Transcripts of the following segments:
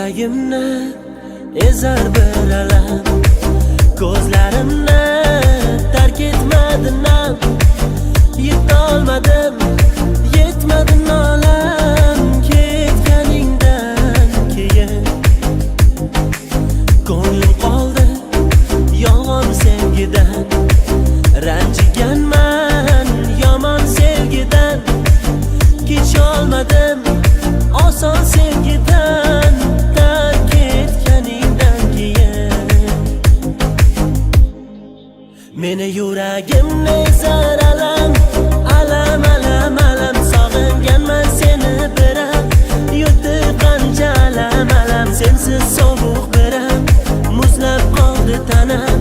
yuragimni ezar bir alam, ko'zlarimni tark etmadi nam. Yetolmadim, yetmadi nolam ketganingdan keyin. Ko'nglim qoldi yolg'on sevgidan, ranjiganman yomon sevgidan. Kecholmadim oson sevgidan, tark etganingdan keyin. Meni yuragimni ezar alam, alam, alam, alam. Sog'inganman seni biram, yutib qancha alam, alam. Sensiz sovuq biram, muzlab qoldi tanam.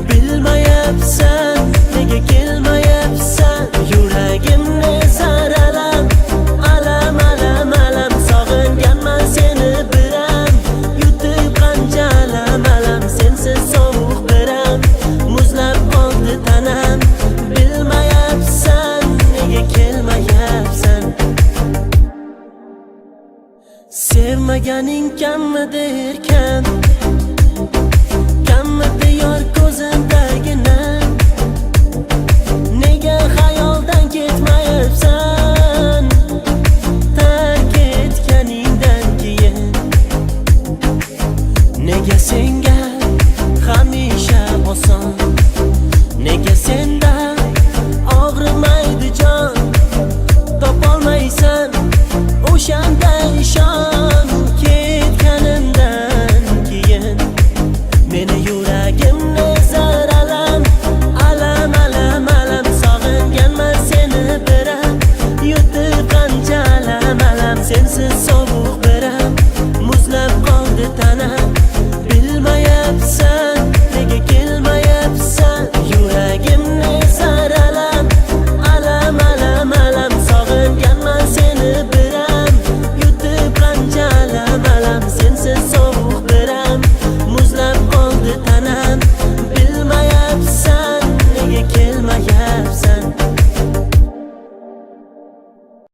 Bilmayapsan, nega kelmayapsan. Yuragimni ezar alam, alam, alam, alam. Sog'inganman seni biram, yutib qancha alam, alam. Sensiz sovuq biram, muzlab qoldi tanam. Bilmayapsan, nega kelmayapsan. Sevmaganing kammidir kam, kammidi yor ko'zimda